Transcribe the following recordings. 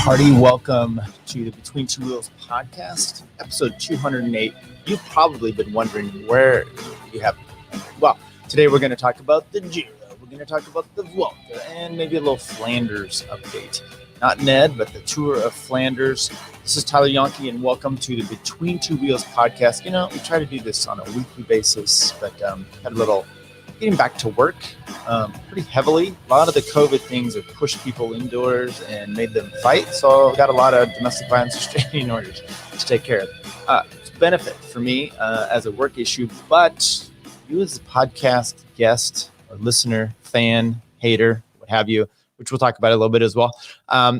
Hearty welcome to the Between Two Wheels podcast, episode 208. You've probably been wondering where you have. Well, today we're going to talk about the Giro. We're going to talk about the Vuelta and maybe a little Flanders update. Not Ned, but the Tour of Flanders. This is Tyler Yonke, and welcome to the Between Two Wheels podcast. You know, we try to do this on a weekly basis, but had a little getting back to work pretty heavily. A lot of the COVID things have pushed people indoors and made them fight. So I've got a lot of domestic violence restraining orders to take care of. It's a benefit for me as a work issue, but you as a podcast guest or listener, fan, hater, what have you, which we'll talk about a little bit as well,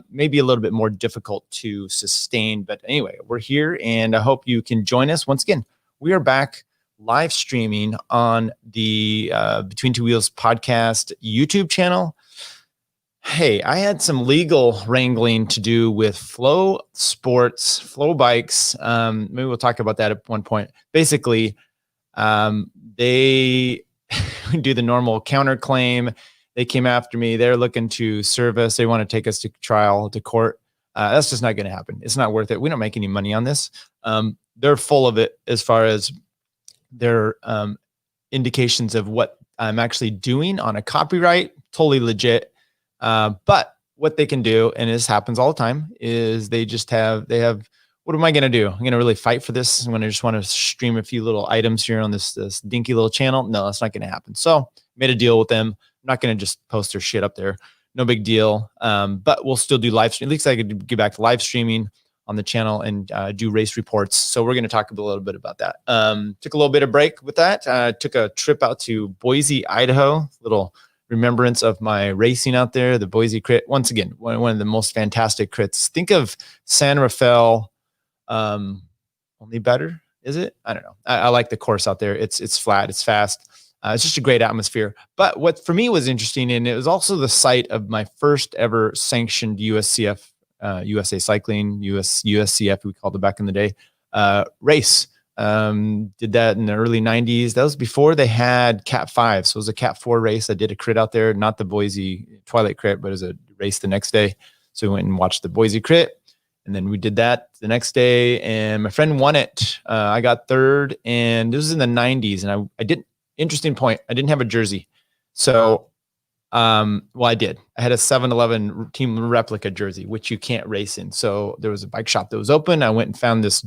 maybe a little bit more difficult to sustain. But anyway, we're here and I hope you can join us. Once again, we are back live streaming on the Between Two Wheels podcast YouTube channel. Hey, I had some legal wrangling to do with Flow Sports, Flow Bikes. Maybe we'll talk about that at one point. Basically, they do the normal counterclaim. They came after me. They're looking to serve us. They want to take us to trial, to court. That's just not going to happen. It's not worth it. We don't make any money on this. They're full of it as far as their indications of what I'm actually doing on a copyright, totally legit. But what they can do, and this happens all the time, is they have, what am I going to do? I'm going to really fight for this. I'm going to just want to stream a few little items here on this dinky little channel. No, that's not going to happen. So made a deal with them. I'm not going to just post their shit up there. No big deal. But we'll still do live stream. At least I could get back to live streaming on the channel and do race reports. So we're going to talk a little bit about that. Took a little bit of break with that. Took a trip out to Boise, Idaho, little remembrance of my racing out there, the Boise crit. Once again, one of the most fantastic crits. Think of San Rafael, only better, is it? I don't know. I like the course out there. It's flat, it's fast. It's just a great atmosphere. But what for me was interesting, and it was also the site of my first ever sanctioned USCF, USA Cycling, USCF, we called it back in the day, race. Did that in the early 90s. That was before they had Cat 5. So it was a Cat 4 race. I did a crit out there, not the Boise Twilight crit, but it was a race the next day. So we went and watched the Boise crit. And then we did that the next day. And my friend won it. I got third. And this was in the 90s. And I didn't, interesting point, I didn't have a jersey. So well, I did. I had a 7-Eleven team replica jersey, which you can't race in. So there was a bike shop that was open. I went and found this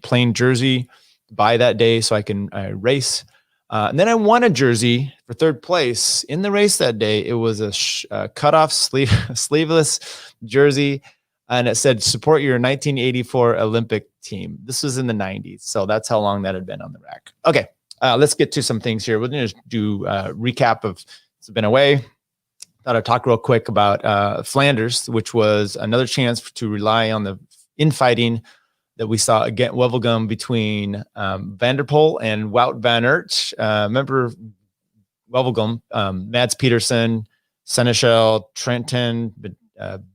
plain jersey, buy that day so I can race. And then I won a jersey for third place in the race that day. It was a cutoff sleeveless jersey. And it said, support your 1984 Olympic team. This was in the 90s. So that's how long that had been on the rack. Okay. Let's get to some things here. We're going to do a recap of it's been away. Thought I'd talk real quick about Flanders, which was another chance to rely on the infighting that we saw again, Wevelgem between Van der Poel and Wout van Aert. Remember Wevelgem, Mads Pedersen, Seneschal, Trentin,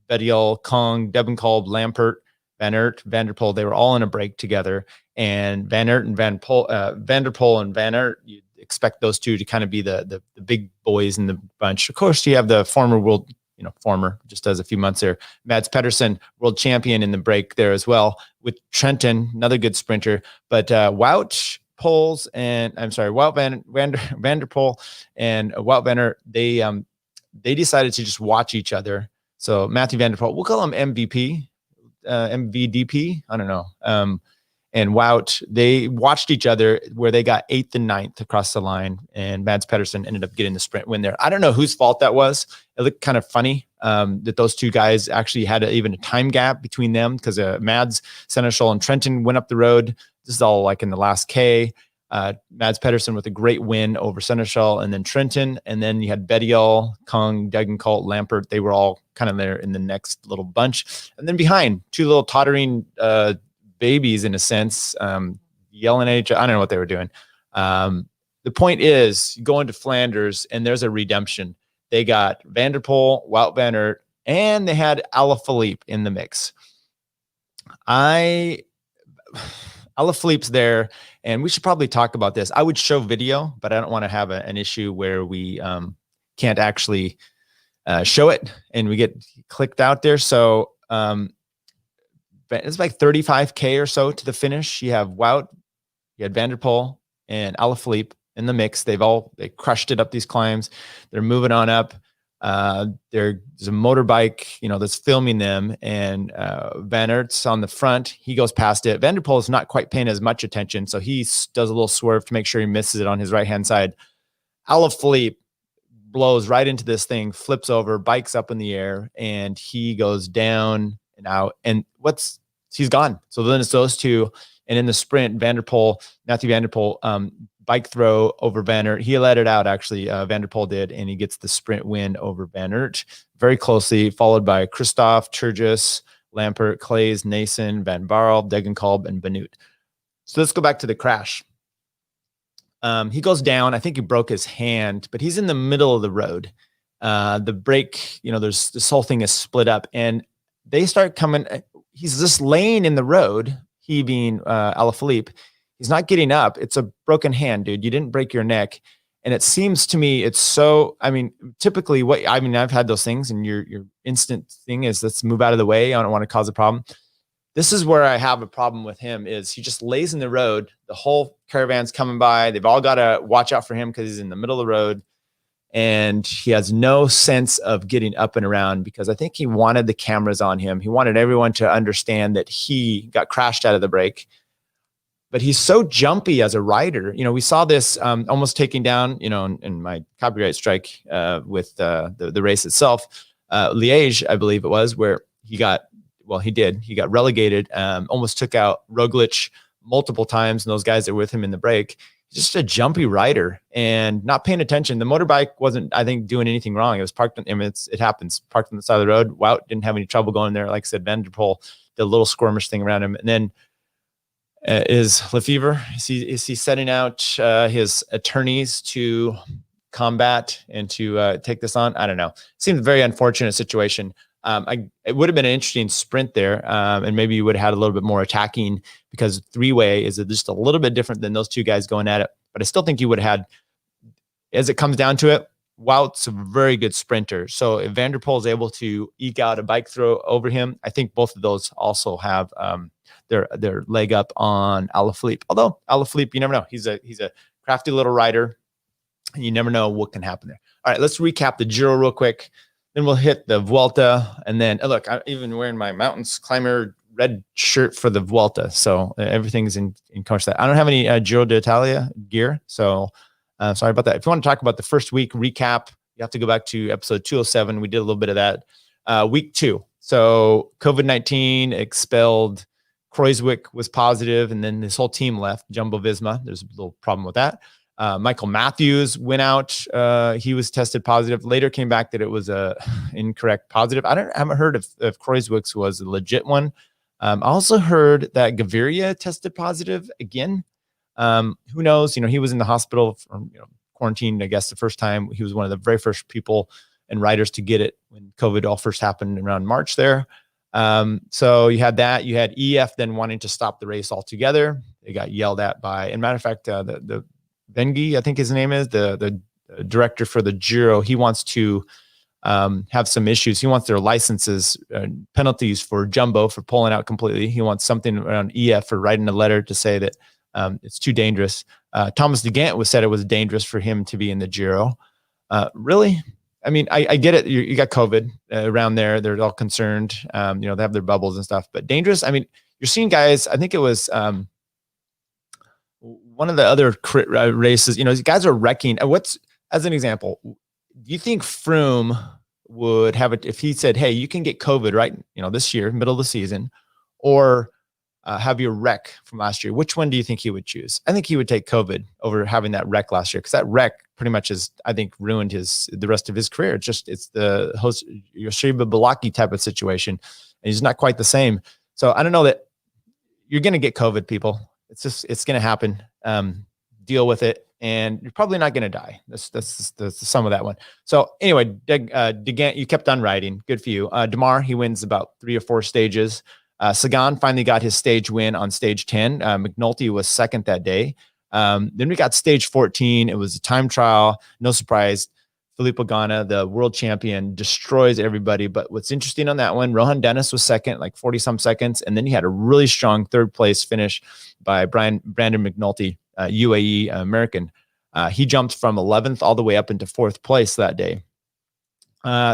Bedial, Kong, Debenkolb, Lampert, Van Aert, Van der Poel, they were all in a break together. And Van Aert and Van der Poel and Van Aert, you expect those two to kind of be the big boys in the bunch. Of course, you have the former just as a few months there, Mads Pedersen, world champion in the break there as well, with Trentin, another good sprinter. But Wout Van der Poel and Wout van Aert, they decided to just watch each other. So Matthew Van der Poel, we'll call him MVP, MVDP, I don't know. And Wout, they watched each other where they got 8th and 9th across the line, and Mads Pedersen ended up getting the sprint win there. I don't know whose fault that was. It looked kind of funny that those two guys actually had even a time gap between them because Mads, Seneschal, and Trentin went up the road. This is all like in the last K. Mads Pedersen with a great win over Seneschal, and then Trentin, and then you had Bedial, Kong, Degenkolb, Lampert. They were all kind of there in the next little bunch. And then behind, two little tottering babies in a sense, yelling at each other. I don't know what they were doing. The point is, you go into Flanders and there's a redemption. They got Van der Poel, Wout van Aert, and they had Alaphilippe in the mix. Alaphilippe's there, and we should probably talk about this. I would show video, but I don't want to have an issue where we can't actually show it, and we get clicked out there. So it's like 35K or so to the finish. You have Wout, you had Van der Poel and Alaphilippe in the mix. They crushed it up these climbs. They're moving on up. There's a motorbike, that's filming them, and Van Aert's on the front. He goes past it. Van der Poel is not quite paying as much attention, so he does a little swerve to make sure he misses it on his right-hand side. Alaphilippe blows right into this thing, flips over, bikes up in the air, and he goes down and out. And he's gone. So then it's those two. And in the sprint, Mathieu Van der Poel, bike throw over Van Aert. He let it out, actually. Van der Poel did, and he gets the sprint win over Van Aert very closely, followed by Christophe, Turgis, Lampert, Claes, Nason, Van Barle, Degenkolb, and Benoot. So let's go back to the crash. He goes down. I think he broke his hand, but he's in the middle of the road. The brake, there's this whole thing is split up, and they start coming. He's just laying in the road. He being Alaphilippe, he's not getting up. It's a broken hand, dude. You didn't break your neck. And it seems to me it's so, typically I've had those things, and your instant thing is, let's move out of the way. I don't want to cause a problem. This is where I have a problem with him, is he just lays in the road. The whole caravan's coming by. They've all got to watch out for him because he's in the middle of the road. And he has no sense of getting up and around, because I think he wanted the cameras on him. He wanted everyone to understand that he got crashed out of the break. But he's so jumpy as a rider. We saw this almost taking down, in my copyright strike with the race itself, Liège, I believe it was, where he got relegated, almost took out Roglic multiple times, and those guys that were with him in the break. He's just a jumpy rider and not paying attention. The motorbike wasn't, I think, doing anything wrong. It was parked. It happens. Parked on the side of the road. Wout didn't have any trouble going there. Like I said, Van der Poel did a little squirmish thing around him. And then is Lefevre, is he setting out his attorneys to combat and to take this on? I don't know. Seems a very unfortunate situation. It would have been an interesting sprint there, and maybe you would have had a little bit more attacking, because three-way is just a little bit different than those two guys going at it. But I still think you would have had, as it comes down to it, Wout's a very good sprinter. So if Van der Poel is able to eke out a bike throw over him, I think both of those also have their leg up on Alaphilippe. Although Alaphilippe, you never know. He's a crafty little rider, and you never know what can happen there. All right, let's recap the Giro real quick. Then we'll hit the Vuelta, and then look, I'm even wearing my Mountains Climber red shirt for the Vuelta, so everything's in coach that. I don't have any Giro d'Italia gear, so sorry about that. If you want to talk about the first week recap, you have to go back to episode 207. We did a little bit of that. Week 2, so COVID-19 expelled. Kruijswijk was positive, and then this whole team left. Jumbo-Visma, there's a little problem with that. Michael Matthews went out. He was tested positive. Later came back that it was a incorrect positive. I haven't heard if Kruijswijk's was a legit one. I also heard that Gaviria tested positive again. Who knows? He was in the hospital from quarantined, I guess, the first time. He was one of the very first people and riders to get it when COVID all first happened around March there. So you had that. You had EF then wanting to stop the race altogether. They got yelled at by, and matter of fact, the Bengi, I think his name is, the director for the Giro. He wants to have some issues. He wants their licenses, penalties for Jumbo for pulling out completely. He wants something around EF for writing a letter to say that it's too dangerous. Thomas de Gendt said it was dangerous for him to be in the Giro. Really? I get it. You got COVID around there. They're all concerned. They have their bubbles and stuff, but dangerous. You're seeing guys, I think it was one of the other races, these guys are wrecking. As an example, do you think Froome would have it if he said, hey, you can get COVID right, this year, middle of the season, or have your wreck from last year? Which one do you think he would choose? I think he would take COVID over having that wreck last year, because that wreck pretty much has, I think, ruined the rest of his career. It's the Yoshida Balaki type of situation, and he's not quite the same. So I don't know that you're going to get COVID, people. It's going to happen. Deal with it, and you're probably not going to die. That's the sum of that one. So anyway, de Gendt, you kept on riding. Good for you. Demar, he wins about 3 or 4 stages. Sagan finally got his stage win on stage 10. McNulty was second that day. Then we got stage 14. It was a time trial. No surprise. Filippo Ganna, the world champion, destroys everybody. But what's interesting on that one, Rohan Dennis was second, like 40 some seconds. And then he had a really strong third place finish by Brandon McNulty, UAE American. He jumped from 11th all the way up into 4th place that day.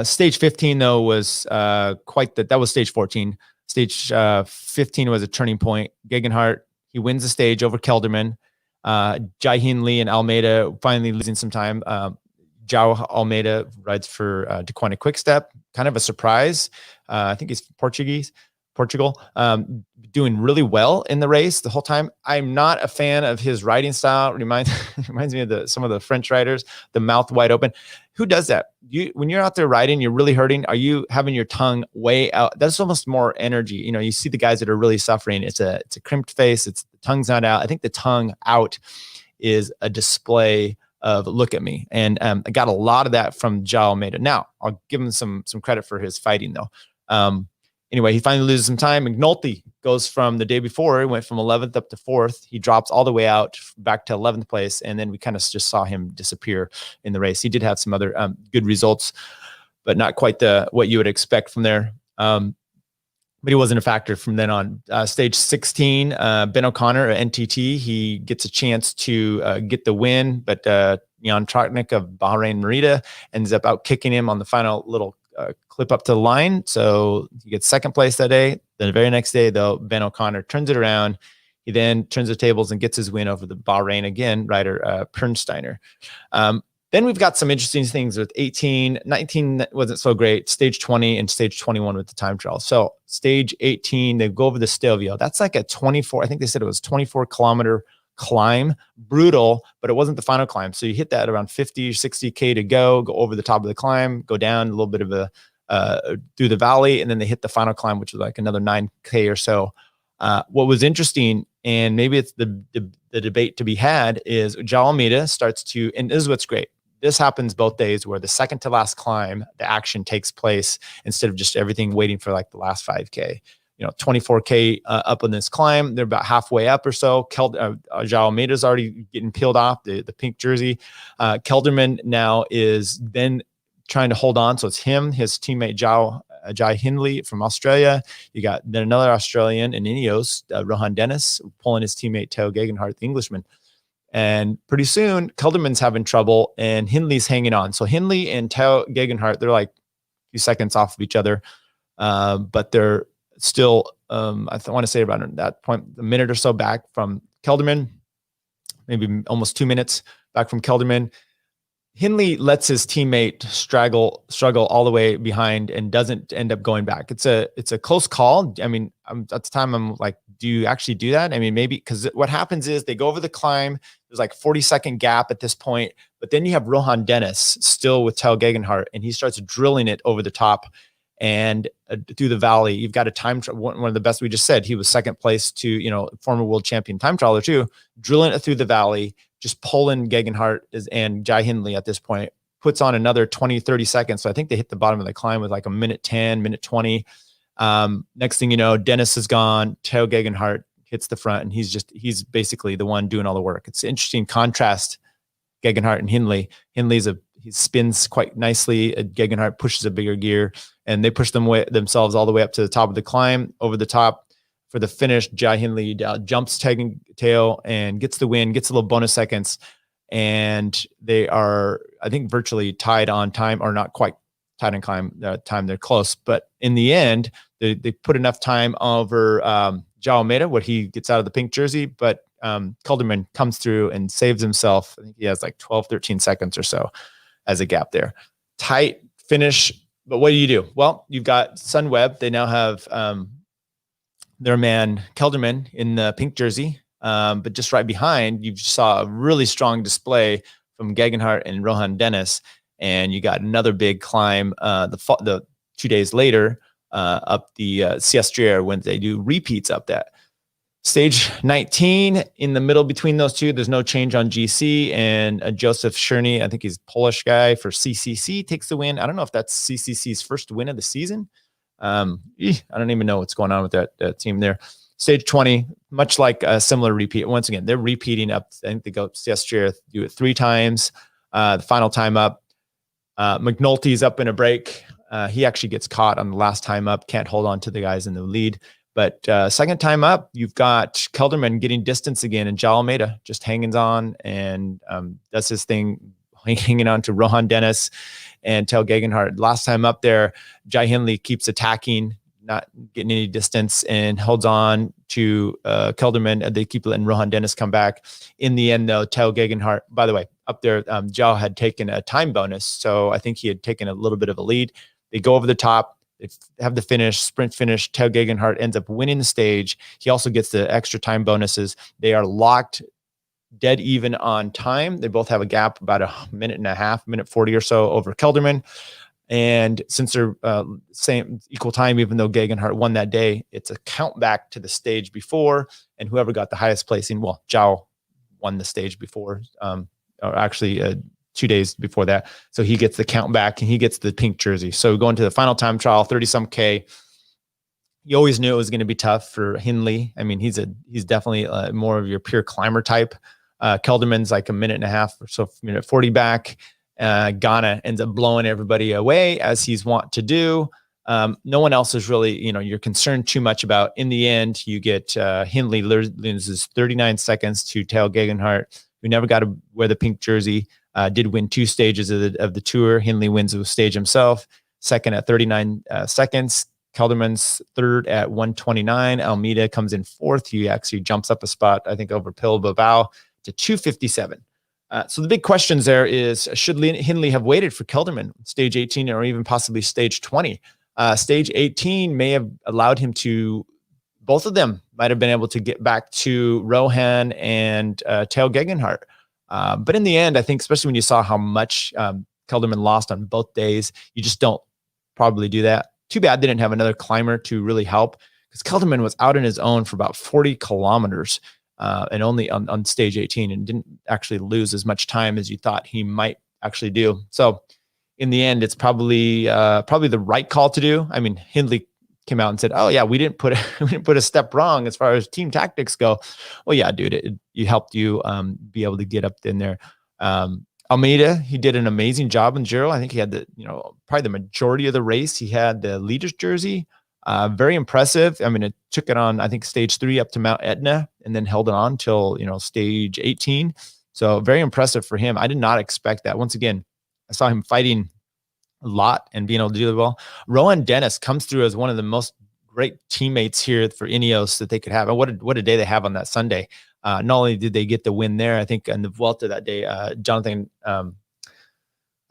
Stage 15 though was that was stage 14. Stage 15 was a turning point. Gegenhardt, he wins the stage over Kelderman. Jai Hindley and Almeida finally losing some time. João Almeida rides for Dequina Quickstep. Kind of a surprise. I think he's Portugal, doing really well in the race the whole time. I'm not a fan of his riding style. Reminds me of some of the French riders, the mouth wide open. Who does that? When you're out there riding, you're really hurting. Are you having your tongue way out? That's almost more energy. You see the guys that are really suffering. It's a crimped face. The tongue's not out. I think the tongue out is a display of look at me. And I got a lot of that from João Almeida. Now, I'll give him some credit for his fighting though. Anyway, he finally loses some time. McNulty goes from the day before, he went from 11th up to 4th. He drops all the way out back to 11th place. And then we kind of just saw him disappear in the race. He did have some other good results, but not quite what you would expect from there. But he wasn't a factor from then on. Stage 16, Ben O'Connor, NTT, he gets a chance to get the win, but Jan Tratnik of Bahrain Merida ends up out kicking him on the final little clip up to the line. So he gets second place that day. The very next day, though, Ben O'Connor turns it around. He then turns the tables and gets his win over the Bahrain again rider, Pernsteiner. Then we've got some interesting things with 18, 19 wasn't so great. Stage 20 and stage 21 with the time trial. So stage 18, they go over the Stelvio. That's like a 24, I think they said it was 24 kilometer climb, brutal, but it wasn't the final climb. So you hit that around 50, 60K to go over the top of the climb, go down a little bit of through the valley, and then they hit the final climb, which was like another 9K or so. What was interesting, and maybe it's the debate to be had, is João Almeida starts to, and this is what's great. This happens both days where the second to last climb, the action takes place instead of just everything waiting for like the last 5K. 24K up on this climb. They're about halfway up or so. João Almeida's already getting peeled off, the pink jersey. Kelderman now is then trying to hold on. So it's him, his teammate Jai Hindley from Australia. You got then another Australian in Ineos, Rohan Dennis, pulling his teammate Theo Gegenhardt, the Englishman. And pretty soon, Kelderman's having trouble and Hindley's hanging on. So Hindley and Theo Gegenhardt, they're like a few seconds off of each other, but they're still, I want to say about at that point, a minute or so back from Kelderman, maybe almost 2 minutes back from Kelderman. Hindley lets his teammate struggle all the way behind and doesn't end up going back. It's a close call. I mean, at the time I'm like, do you actually do that? I mean, maybe, because what happens is they go over the climb. There's like 40-second gap at this point, but then you have Rohan Dennis still with Theo Gegenhardt, and he starts drilling it over the top and through the valley. You've got a time, one of the best we just said, he was second place to, former world champion time trialer too, drilling it through the valley, just pulling Gegenhardt and Jai Hindley at this point, puts on another 20, 30 seconds. So I think they hit the bottom of the climb with like a minute 10, minute 20. Next thing you know, Dennis is gone. Theo Gegenhardt hits the front, and he's basically the one doing all the work. It's an interesting contrast, Gegenhardt and Hindley. He spins quite nicely. Gegenhardt pushes a bigger gear, and they push themselves all the way up to the top of the climb. Over the top for the finish, Jai Hindley jumps Theo and gets the win, gets a little bonus seconds, and they are, I think, virtually tied on time, or not quite tied on time. They're close, but in the end, they put enough time over João Almeida, what he gets out of the pink jersey, but Kelderman comes through and saves himself. I think he has like 12, 13 seconds or so as a gap there. Tight finish, but what do you do? Well, you've got Sunweb. They now have their man Kelderman in the pink jersey, but just right behind, you saw a really strong display from Gegenhardt and Rohan Dennis, and you got another big climb the 2 days later up the Siestriere, when they do repeats up that. Stage 19, in the middle between those two, there's no change on GC, and Joseph Czerny, I think he's a Polish guy, for CCC, takes the win. I don't know if that's CCC's first win of the season. I don't even know what's going on with that team there. Stage 20, much like a similar repeat. Once again, they're repeating up. I think they go Siestriere, do it 3 times. The final time up, McNulty's up in a break. He actually gets caught on the last time up, can't hold on to the guys in the lead. But second time up, you've got Kelderman getting distance again, and Jao Almeida just hanging on and does his thing, hanging on to Rohan Dennis and Tel Gegenhardt. Last time up there, Jai Hindley keeps attacking, not getting any distance, and holds on to Kelderman. They keep letting Rohan Dennis come back. In the end, though, Tel Gegenhardt, by the way, up there, Jao had taken a time bonus, so I think he had taken a little bit of a lead. They go over the top. They have the finish, sprint finish. Tel Gegenhardt ends up winning the stage. He also gets the extra time bonuses. They are locked dead even on time. They both have a gap about a minute and a half, minute 40 or so over Kelderman. And since they're same equal time, even though Gegenhardt won that day, it's a count back to the stage before, and whoever got the highest placing, well, Zhao won the stage before, or actually 2 days before that. So he gets the count back and he gets the pink jersey. So going to the final time trial, 30 some K. You always knew it was going to be tough for Hindley. I mean, he's definitely more of your pure climber type. Kelderman's like a minute and a half or so, minute 40 back. Ghana ends up blowing everybody away, as he's wont to do. No one else is really, you're concerned too much about. In the end, you get Hindley loses 39 seconds to Tel Gegenhardt, who never got to wear the pink jersey. Did win 2 stages of the tour. Hindley wins the stage himself, second at 39 seconds. Kelderman's third at 129. Almeida comes in fourth. He actually jumps up a spot, I think, over Pil Bilbao to 257. So the big questions there is, should Hindley have waited for Kelderman, stage 18, or even possibly stage 20? Stage 18 may have allowed him to, both of them might have been able to get back to Rohan and Tel Gegenhardt. But in the end, I think, especially when you saw how much Kelderman lost on both days, you just don't probably do that. Too bad they didn't have another climber to really help, because Kelderman was out on his own for about 40 kilometers and only on stage 18, and didn't actually lose as much time as you thought he might actually do. So in the end, it's probably the right call to do. I mean, Hindley came out and said, "Oh yeah, we didn't put a step wrong as far as team tactics go." Well, yeah, dude, you helped you be able to get up in there. Almeida, he did an amazing job in Giro. I think he had probably the majority of the race. He had the leader's jersey. Very impressive. I mean, it took it on, I think, stage 3 up to Mount Etna, and then held it on till stage 18. So very impressive for him. I did not expect that. Once again, I saw him fighting a lot and being able to do it well. Rohan Dennis comes through as one of the most great teammates here for Ineos that they could have. And what a day they have on that Sunday. Not only did they get the win there, I think in the Vuelta that day, Jonathan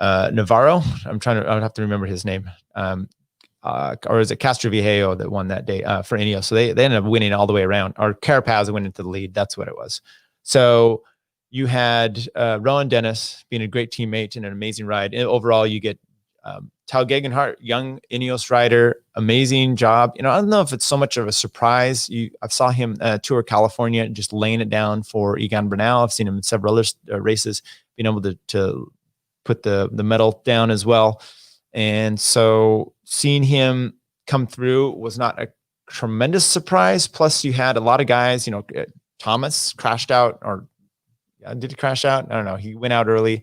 Navarro, I would have to remember his name. Or is it Castroviejo that won that day for Ineos? So they ended up winning all the way around. Or Carapaz went into the lead. That's what it was. So you had Rohan Dennis being a great teammate and an amazing ride. And overall, you get Tel Gegenhardt, young Ineos rider, amazing job. I don't know if it's so much of a surprise. I saw him Tour California just laying it down for Egan Bernal. I've seen him in several other races, being able to put the medal down as well. And so seeing him come through was not a tremendous surprise. Plus, you had a lot of guys. Thomas crashed out, or did he crash out? I don't know. He went out early.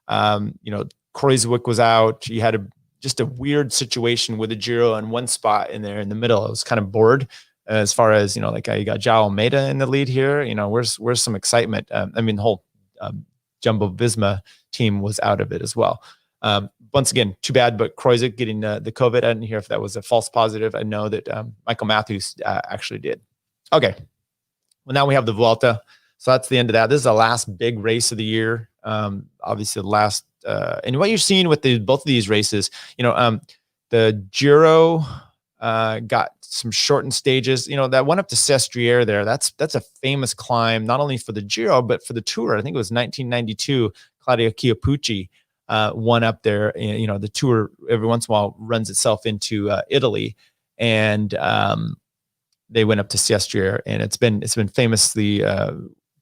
Kreuzwick was out. You had just a weird situation with the Giro in one spot in there in the middle. I was kind of bored as far as, you got Jao Almeida in the lead here. Where's some excitement? The whole Jumbo Visma team was out of it as well. Once again, too bad, but Kreuzwick getting the COVID. I didn't hear if that was a false positive. I know that Michael Matthews actually did. Okay. Well, now we have the Vuelta. So that's the end of that. This is the last big race of the year. Obviously the last, and what you're seeing with both of these races, the Giro got some shortened stages. That one up to Sestriere there. That's a famous climb, not only for the Giro but for the Tour. I think it was 1992. Claudio Chiappucci won up there. The Tour every once in a while runs itself into Italy, and they went up to Sestriere, and it's been famously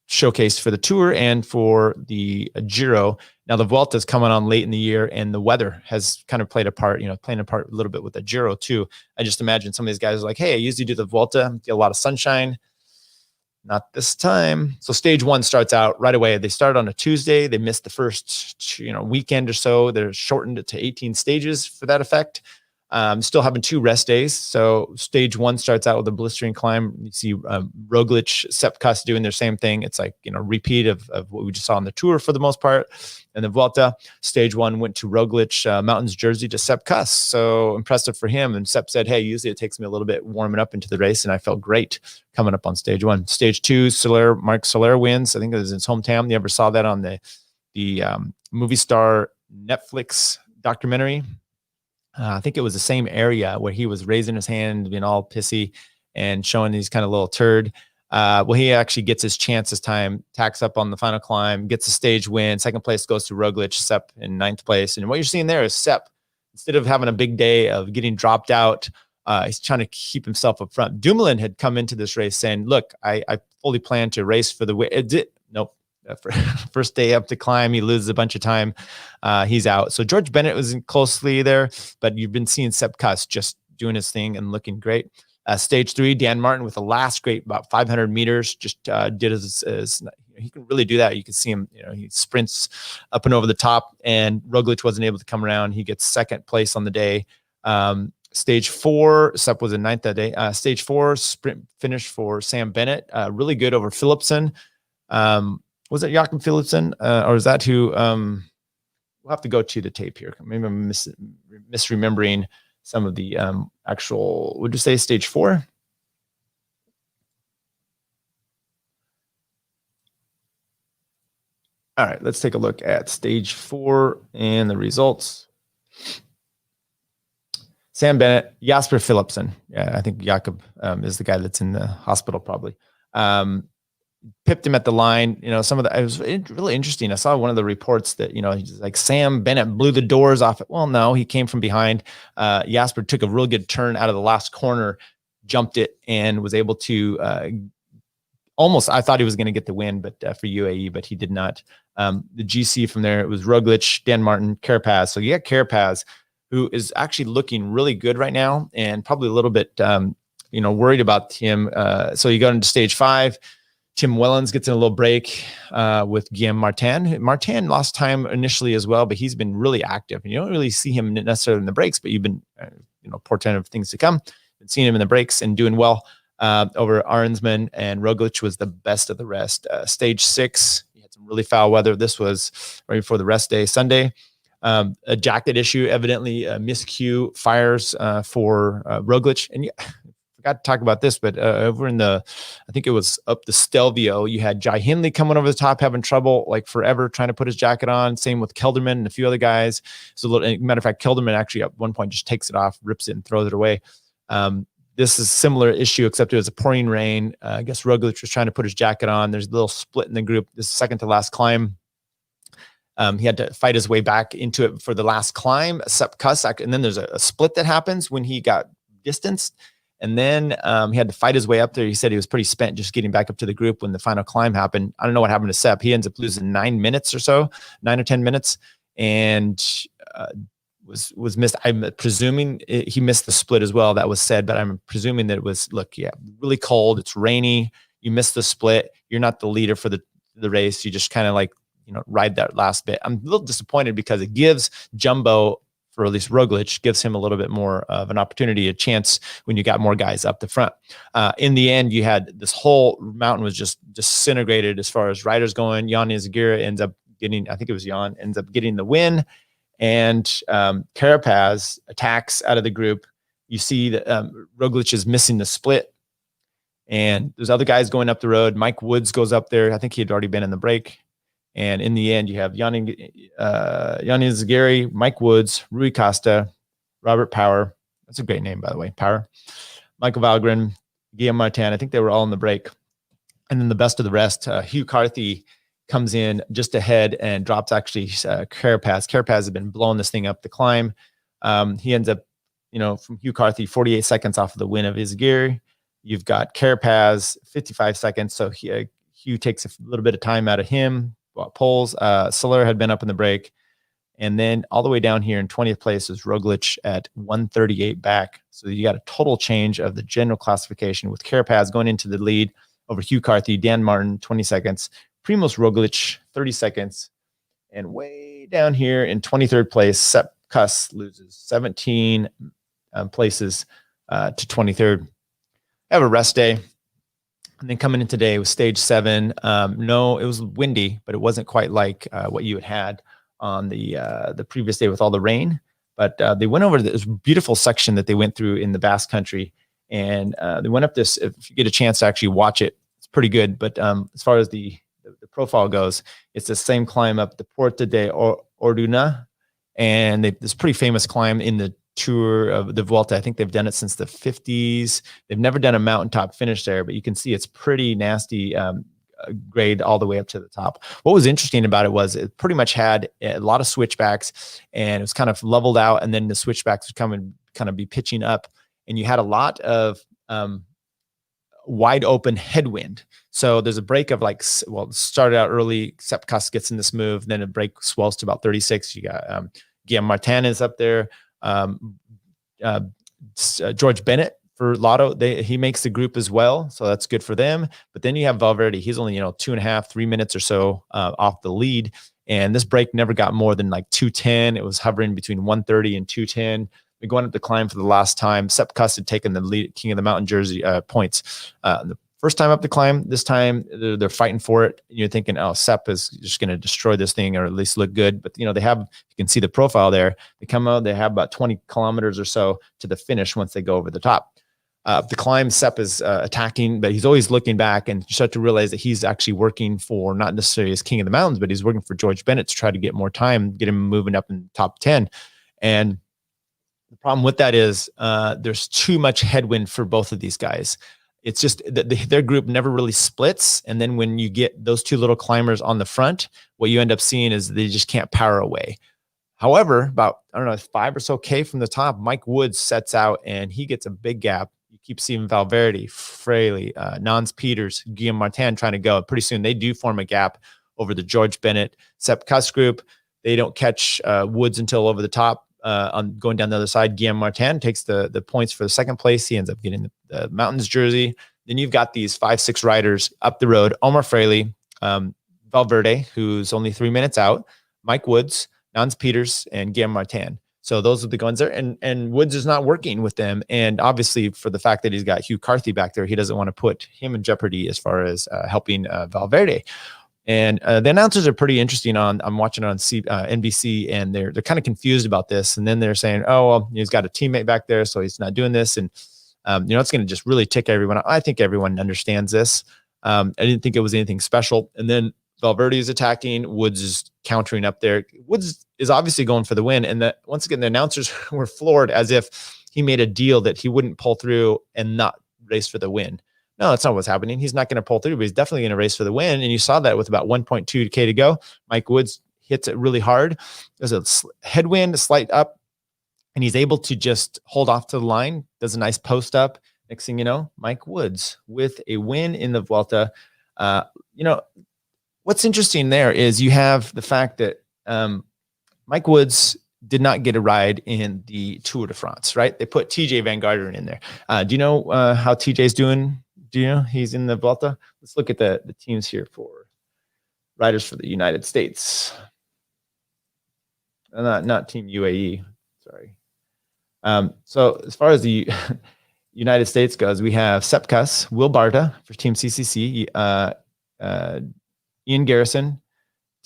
showcased for the Tour and for the Giro. Now the Vuelta is coming on late in the year, and the weather has kind of played a part, playing a part a little bit with the Giro too. I just imagine some of these guys are like, hey, I usually do the Vuelta, get a lot of sunshine. Not this time. So stage one starts out right away. They start on a Tuesday. They missed the first, weekend or so. They're shortened it to 18 stages for that effect. Still having 2 rest days. So stage one starts out with a blistering climb. You see Roglic, Sepp Kuss doing their same thing. It's like, repeat of what we just saw on the Tour for the most part. And the Vuelta, stage one went to Roglic, Mountains jersey to Sepp Kuss. So impressive for him. And Sepp said, hey, usually it takes me a little bit warming up into the race. And I felt great coming up on stage one. Stage two, Marc Soler wins. I think it was in his hometown. You ever saw that on the movie star Netflix documentary? I think it was the same area where he was raising his hand, being all pissy and showing these kind of little turd. Well, he actually gets his chance this time, tacks up on the final climb, gets a stage win. Second place goes to Roglic, Sepp in 9th place. And what you're seeing there is Sepp, instead of having a big day of getting dropped out, he's trying to keep himself up front. Dumoulin had come into this race saying, look, I fully plan to race for the win. Nope. First day up to climb, he loses a bunch of time. He's out. So George Bennett was closely there, but you've been seeing Sepp Kuss just doing his thing and looking great. Stage three, Dan Martin with the last great about 500 meters, just did his he can really do that. You can see him, he sprints up and over the top, and Roglic wasn't able to come around. He gets 2nd place on the day. Stage four, Sepp was in 9th that day. Stage four, sprint finish for Sam Bennett. Really good over Philipsen. Was it Jakob Philipsen, or is that who? We'll have to go to the tape here. Maybe I'm misremembering some of the actual. Would you say stage four? All right, let's take a look at stage four and the results. Sam Bennett, Jasper Philipsen. Yeah, I think Jakob is the guy that's in the hospital probably. Pipped him at the line. It was really interesting. I saw one of the reports that, he's like Sam Bennett blew the doors off it. Well, no, he came from behind. Jasper took a real good turn out of the last corner, jumped it, and was able to almost, I thought he was going to get the win, but for UAE, but he did not. The GC from there, it was Roglic, Dan Martin, Carapaz. So you got Carapaz, who is actually looking really good right now, and probably a little bit, worried about him. So you go into stage five. Tim Wellens gets in a little break with Guillaume Martin. Martin lost time initially as well, but he's been really active. And you don't really see him necessarily in the breaks, but you've been, portent of things to come. Been seeing him in the breaks and doing well over Arnsman, and Roglic was the best of the rest. Stage six, he had some really foul weather. This was right before the rest day, Sunday. A jacket issue, evidently a miscue fires for Roglic. And forgot to talk about this, but over in I think it was up the Stelvio, you had Jai Hindley coming over the top, having trouble like forever trying to put his jacket on. Same with Kelderman and a few other guys. So, matter of fact, Kelderman actually at one point just takes it off, rips it, and throws it away. This is a similar issue, except it was a pouring rain. I guess Roglic was trying to put his jacket on. There's a little split in the group. This is second to last climb. He had to fight his way back into it for the last climb. Sepp Kuss, and then there's a split that happens when he got distanced. And then he had to fight his way up there. He said he was pretty spent just getting back up to the group when the final climb happened. I don't know what happened to Sepp. He ends up losing 9 minutes or so, 9 or 10 minutes, and was missed. I'm presuming he missed the split as well. That was said, but I'm presuming that it was, really cold. It's rainy. You missed the split. You're not the leader for the race. You just kind of ride that last bit. I'm a little disappointed because it gives Jumbo, or at least Roglic, gives him a little bit more of an opportunity, a chance when you got more guys up the front. In the end, you had this whole mountain was just disintegrated as far as riders going. Jan Izagirre ends up getting the win, and Carapaz attacks out of the group. You see that Roglic is missing the split, and there's other guys going up the road. Mike Woods goes up there. I think he had already been in the break. And in the end, you have Jan Izagirre, Mike Woods, Rui Costa, Robert Power. That's a great name, by the way, Power. Michael Valgren, Guillaume Martin. I think they were all in the break. And then the best of the rest, Hugh Carthy comes in just ahead and drops actually Carapaz. Carapaz has been blowing this thing up the climb. He ends up, from Hugh Carthy, 48 seconds off of the win of Izagirre. You've got Carapaz, 55 seconds. So Hugh takes a little bit of time out of him. Poles. Soler had been up in the break, and then all the way down here in 20th place is Roglic at 138 back. So you got a total change of the general classification with Carapaz going into the lead over Hugh Carthy, Dan Martin, 20 seconds, Primoz Roglic, 30 seconds. And way down here in 23rd place, Sepp Kuss loses 17 places to 23rd. Have a rest day. And then coming in today was stage 7. No, it was windy, but it wasn't quite like what you had on the previous day with all the rain. But they went over this beautiful section that they went through in the Basque Country. And they went up this, if you get a chance to actually watch it, it's pretty good. But as far as the profile goes, it's the same climb up the Porta de Orduna. And this pretty famous climb in the Tour of the Vuelta. I think they've done it since the 50s. They've never done a mountaintop finish there, but you can see it's pretty nasty grade all the way up to the top. What was interesting about it was it pretty much had a lot of switchbacks, and it was kind of leveled out, and then the switchbacks would come and kind of be pitching up, and you had a lot of wide open headwind. So there's a break of like, well, it started out early, Sepp Kuss gets in this move, then a break swells to about 36. You got Guillaume Martin is up there. George Bennett for Lotto, he makes the group as well, so that's good for them. But then you have Valverde. He's only 2.5-3 minutes or so off the lead, and this break never got more than like 2:10. It was hovering between 1:30 and 2:10. They're going up the climb for the last time. Sepp Kuss had taken the lead, King of the Mountain jersey points the first time up the climb. This time they're fighting for it. You're thinking, oh, Sepp is just going to destroy this thing, or at least look good. But they have, you can see the profile there. They come out, they have about 20 kilometers or so to the finish once they go over the top. The climb, Sepp is attacking, but he's always looking back, and you start to realize that he's actually working for not necessarily as King of the Mountains, but he's working for George Bennett to try to get more time, get him moving up in the top 10. And the problem with that is there's too much headwind for both of these guys. It's just that their group never really splits. And then when you get those two little climbers on the front, what you end up seeing is they just can't power away. However, about, 5 or so K from the top, Mike Woods sets out and he gets a big gap. You keep seeing Valverde, Fraley, Nans Peters, Guillaume Martin trying to go. Pretty soon they do form a gap over the George Bennett, Sepp Kuss group. They don't catch Woods until over the top. On going down the other side, Guillaume Martin takes the points for the second place. He ends up getting the Mountains jersey. Then you've got these 5-6 riders up the road: Omar Fraley, Valverde, who's only 3 minutes out, Mike Woods, Nans Peters, and Guillaume Martin. So those are the guns there. And Woods is not working with them. And obviously, for the fact that he's got Hugh Carthy back there, he doesn't want to put him in jeopardy as far as helping Valverde. And the announcers are pretty interesting. I'm watching it on NBC, and they're kind of confused about this. And then they're saying, oh, well, he's got a teammate back there, so he's not doing this. And, it's going to just really tick everyone out. I think everyone understands this. I didn't think it was anything special. And then Valverde is attacking. Woods is countering up there. Woods is obviously going for the win. And once again, the announcers were floored, as if he made a deal that he wouldn't pull through and not race for the win. No, that's not what's happening. He's not going to pull through, but he's definitely going to race for the win. And you saw that with about 1.2 K to go. Mike Woods hits it really hard. There's a headwind, a slight up, and he's able to just hold off to the line, does a nice post up. Next thing you know, Mike Woods with a win in the Vuelta. What's interesting there is you have the fact that Mike Woods did not get a ride in the Tour de France, right? They put TJ Van Garderen in there. Do you know how TJ's doing? Do you know he's in the Vuelta? Let's look at the teams here for riders for the United States. Not Team UAE, sorry. So as far as the United States goes, we have Sepp Kuss, Will Barta for Team CCC, Ian Garrison,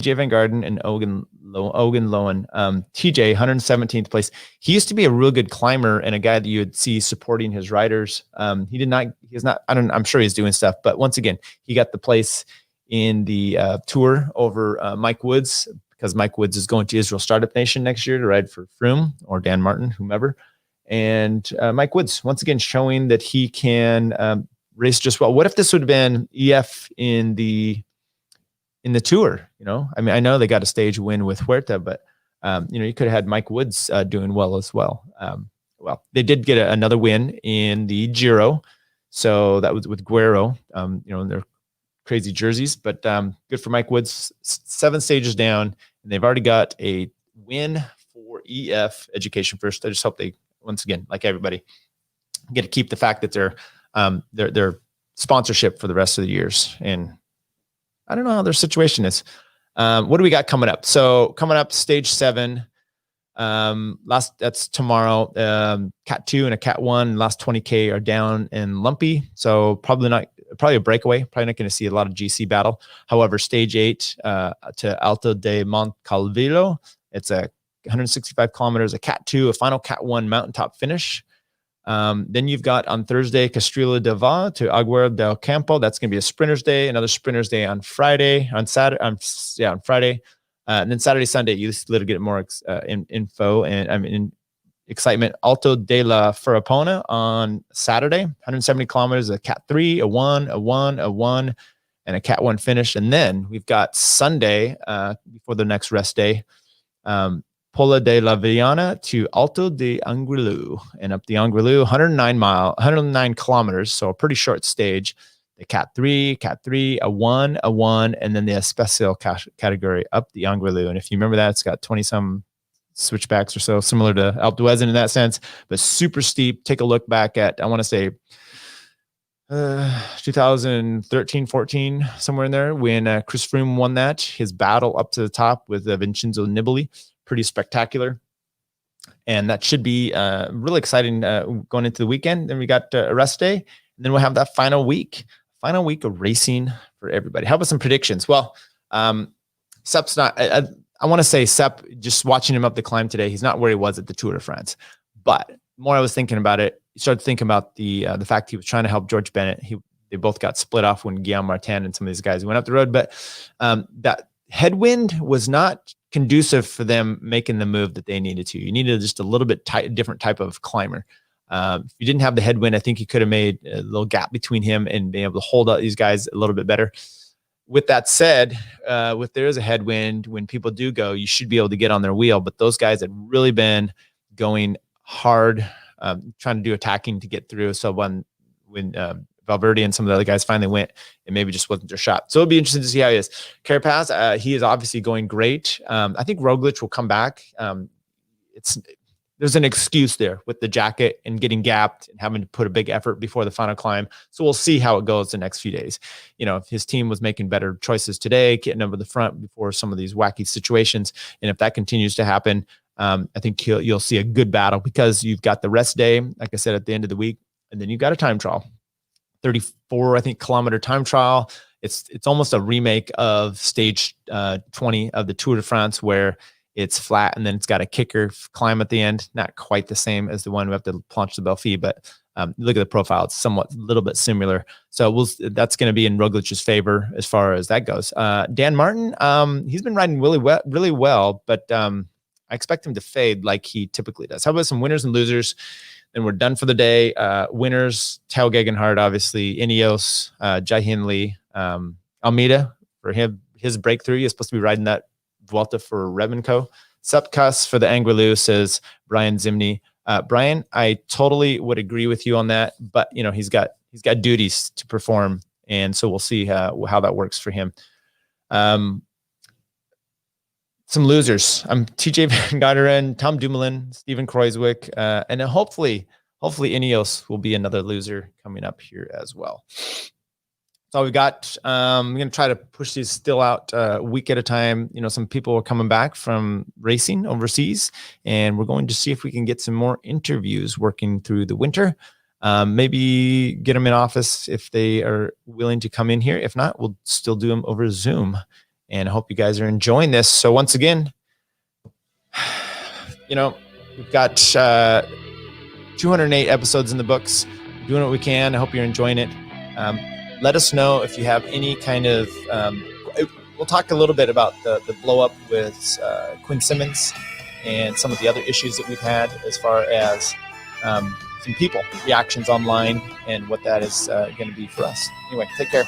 TJ Van Garderen, and Ogan Lowen. TJ, 117th place. He used to be a real good climber and a guy that you would see supporting his riders. I'm sure he's doing stuff, but once again, he got the place in the tour over Mike Woods, because Mike Woods is going to Israel Startup Nation next year to ride for Froome or Dan Martin, whomever. And Mike Woods, once again, showing that he can race just well. What if this would have been EF in the tour? I know they got a stage win with Vuelta, but you could have had Mike Woods doing well as well. They did get another win in the Giro, so that was with Guerrero. They're crazy jerseys, but good for Mike Woods. 7 stages down, and they've already got a win for EF Education First. I just hope they, once again, like everybody, get to keep the fact that they're sponsorship for the rest of the years. And I don't know how their situation is. What do we got coming up? So coming up, stage 7. That's tomorrow. Cat 2 and a Cat 1, last 20K are down and lumpy. So probably a breakaway. Probably not going to see a lot of GC battle. However, stage 8 to Alto de Moncalvillo, it's a 165 kilometers, a Cat 2, a final Cat 1 mountaintop finish. Then you've got on Thursday, Castrillo de Va to Aguera del Campo. That's going to be a sprinter's day, another sprinter's day on Friday, on Friday. And then Saturday, Sunday, you just a little get more info and excitement. Alto de la Furapona on Saturday, 170 kilometers, a Cat 3, a 1, a 1, a 1, and a Cat 1 finish. And then we've got Sunday before the next rest day, Pola de la Viana to Alto de Anguillu, and up the Anguillu, 109 kilometers, so a pretty short stage. The Cat 3, a 1, a 1, and then the Especial category up the Anguillu. And if you remember that, it's got 20-some switchbacks or so, similar to Alpe d'Huez in that sense, but super steep. Take a look back at, I want to say, 2013, 14, somewhere in there, when Chris Froome won that. His battle up to the top with Vincenzo Nibali. Pretty spectacular. And that should be really exciting going into the weekend. Then we got a rest day. And then we'll have that final week of racing for everybody. How about some predictions? Well, Sepp's not, I want to say Sepp, just watching him up the climb today, he's not where he was at the Tour de France. But the more I was thinking about it, you started thinking about the fact he was trying to help George Bennett. They both got split off when Guillaume Martin and some of these guys went up the road. But that headwind was not conducive for them making the move that they needed to. You needed just a little bit different type of climber. If you didn't have the headwind, I think you could have made a little gap between him and being able to hold out these guys a little bit better. With that said, if there is a headwind, when people do go, you should be able to get on their wheel. But those guys had really been going hard, trying to do attacking to get through. So when Valverde and some of the other guys finally went, it maybe just wasn't their shot. So it'll be interesting to see how he is. Carapaz, he is obviously going great. I think Roglic will come back. There's an excuse there with the jacket and getting gapped and having to put a big effort before the final climb. So we'll see how it goes the next few days. You know, if his team was making better choices today, getting over the front before some of these wacky situations, and if that continues to happen, I think you'll see a good battle, because you've got the rest day, like I said, at the end of the week, and then you've got a time trial. 34, I think, kilometer time trial. It's almost a remake of stage 20 of the Tour de France, where it's flat and then it's got a kicker climb at the end. Not quite the same as the one we have to planche de Belfi, but look at the profile. It's somewhat a little bit similar. So that's going to be in Roglic's favor as far as that goes. Dan Martin, he's been riding really well, but I expect him to fade like he typically does. How about some winners and losers? And we're done for the day. Winners, Tao Gegenhardt, obviously, Ineos, Jai Hindley, Almeida for his breakthrough. He's supposed to be riding that Vuelta for Revenco. Sepp Kuss for the Anguillu, says Brian Zimney. Brian, I totally would agree with you on that, but you know, he's got duties to perform, and so we'll see how that works for him. Some losers. TJ Van Garderen, Tom Dumoulin, Steven Kreuzwick, and then hopefully Ineos will be another loser coming up here as well. So we've got, I'm going to try to push these still out a week at a time. You know, some people are coming back from racing overseas, and we're going to see if we can get some more interviews working through the winter. Maybe get them in office if they are willing to come in here. If not, we'll still do them over Zoom. And I hope you guys are enjoying this. So once again, you know, we've got 208 episodes in the books. We're doing what we can. I hope you're enjoying it. Let us know if you have any kind of, we'll talk a little bit about the blow up with Quinn Simmons and some of the other issues that we've had as far as some people reactions online and what that is going to be for us. Anyway, take care.